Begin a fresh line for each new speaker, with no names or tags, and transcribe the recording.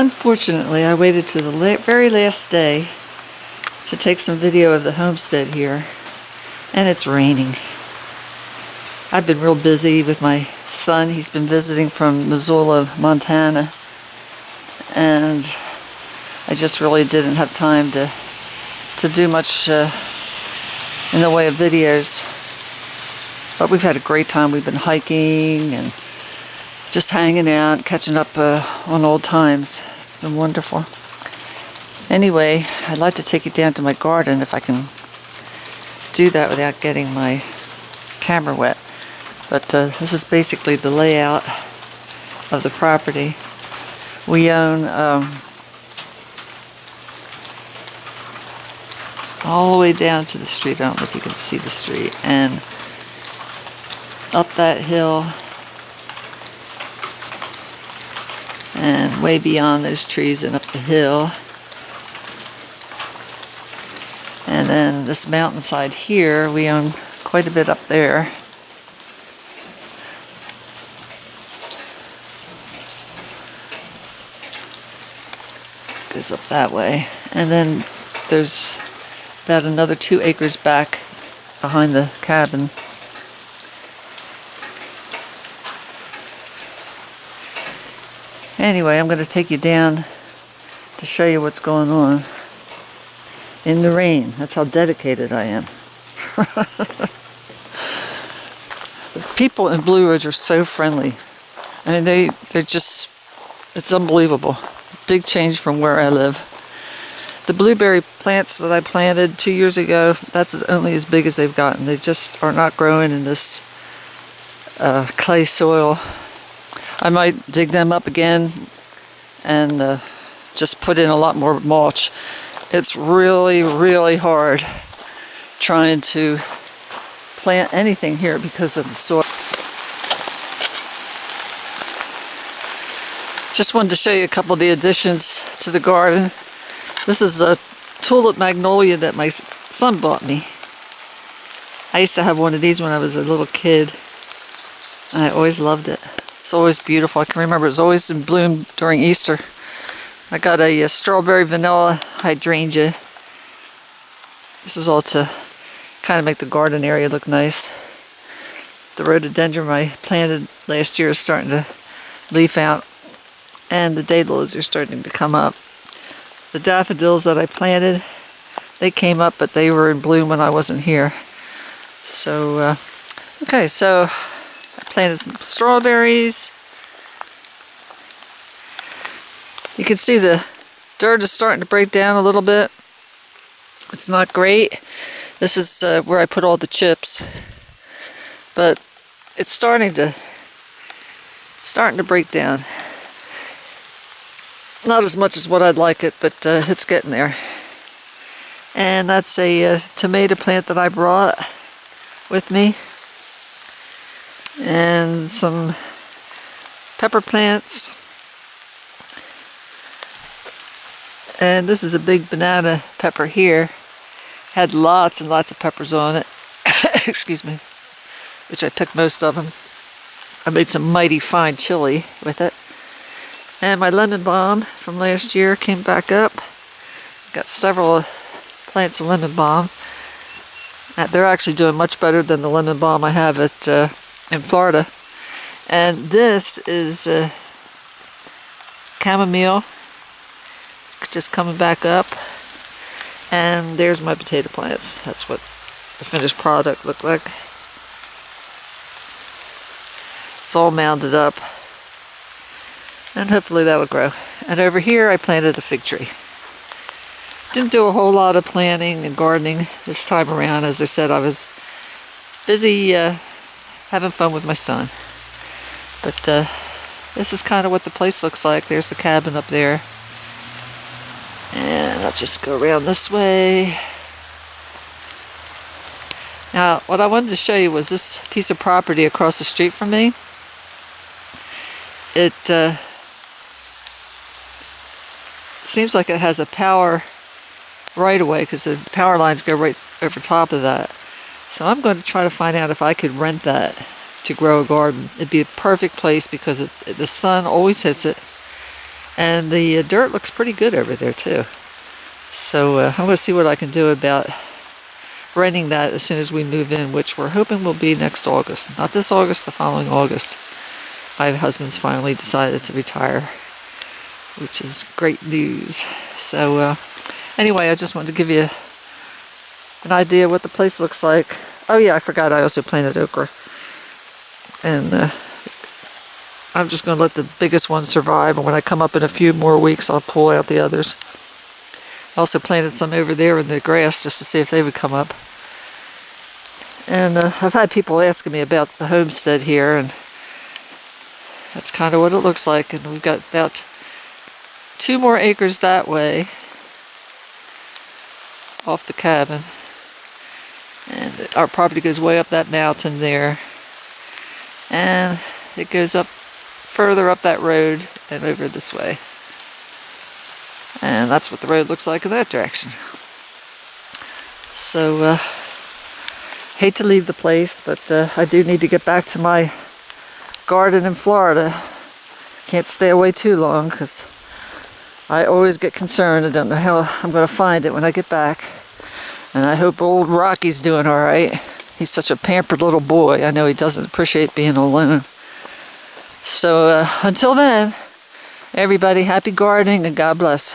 Unfortunately, I waited to the very last day to take some video of the homestead here, and it's raining. I've been real busy with my son. He's been visiting from Missoula, Montana, and I just really didn't have time to do much in the way of videos. But we've had a great time. We've been hiking and just hanging out, catching up on old times. It's been wonderful. Anyway, I'd like to take you down to my garden if I can do that without getting my camera wet. But this is basically the layout of the property. We own all the way down to the street. I don't know if you can see the street. And up that hill and way beyond those trees and up the hill. And then this mountainside here, we own quite a bit up there. Goes up that way. And then there's about another 2 acres back behind the cabin. Anyway, I'm going to take you down to show you what's going on in the rain. That's how dedicated I am. The people in Blue Ridge are so friendly. I mean, they're just, it's unbelievable. Big change from where I live. The blueberry plants that I planted 2 years ago, that's only as big as they've gotten. They just are not growing in this clay soil. I might dig them up again and just put in a lot more mulch. It's really, really hard trying to plant anything here because of the soil. Just wanted to show you a couple of the additions to the garden. This is a tulip magnolia that my son bought me. I used to have one of these when I was a little kid, and I always loved it. It's always beautiful. I can remember it was always in bloom during Easter. I got a strawberry vanilla hydrangea. This is all to kind of make the garden area look nice. The rhododendron I planted last year is starting to leaf out, and the daylilies are starting to come up. The daffodils that I planted, they came up, but they were in bloom when I wasn't here. So, okay, so I planted some strawberries. You can see the dirt is starting to break down a little bit. It's not great. This is where I put all the chips, but it's starting to break down. Not as much as what I'd like it, but it's getting there. And that's a tomato plant that I brought with me. And some pepper plants. And this is a big banana pepper here. Had lots and lots of peppers on it. Excuse me. Which I picked most of them. I made some mighty fine chili with it. And my lemon balm from last year came back up. Got several plants of lemon balm. They're actually doing much better than the lemon balm I have in Florida. And this is chamomile, just coming back up. And there's my potato plants. That's what the finished product looked like. It's all mounded up. And hopefully that'll grow. And over here I planted a fig tree. Didn't do a whole lot of planting and gardening this time around. As I said, I was busy having fun with my son. But this is kind of what the place looks like. There's the cabin up there. And I'll just go around this way. Now, what I wanted to show you was this piece of property across the street from me. It seems like it has a power right away because the power lines go right over top of that. So I'm going to try to find out if I could rent that to grow a garden. It'd be a perfect place because the sun always hits it, And the dirt looks pretty good over there too. So I'm going to see what I can do about renting that as soon as we move in, which we're hoping will be next August. Not this August, the following August. My husband's finally decided to retire, which is great news. So anyway, I just wanted to give you an idea what the place looks like. Oh yeah, I forgot I also planted okra. And I'm just going to let the biggest ones survive, and when I come up in a few more weeks, I'll pull out the others. I also planted some over there in the grass just to see if they would come up. And I've had people asking me about the homestead here, and that's kind of what it looks like. And we've got about 2 more acres that way off the cabin. And our property goes way up that mountain there. And it goes up further up that road and over this way. And that's what the road looks like in that direction. So, hate to leave the place, but I do need to get back to my garden in Florida. Can't stay away too long because I always get concerned. I don't know how I'm going to find it when I get back. And I hope old Rocky's doing all right. He's such a pampered little boy. I know he doesn't appreciate being alone. So until then, everybody, happy gardening and God bless.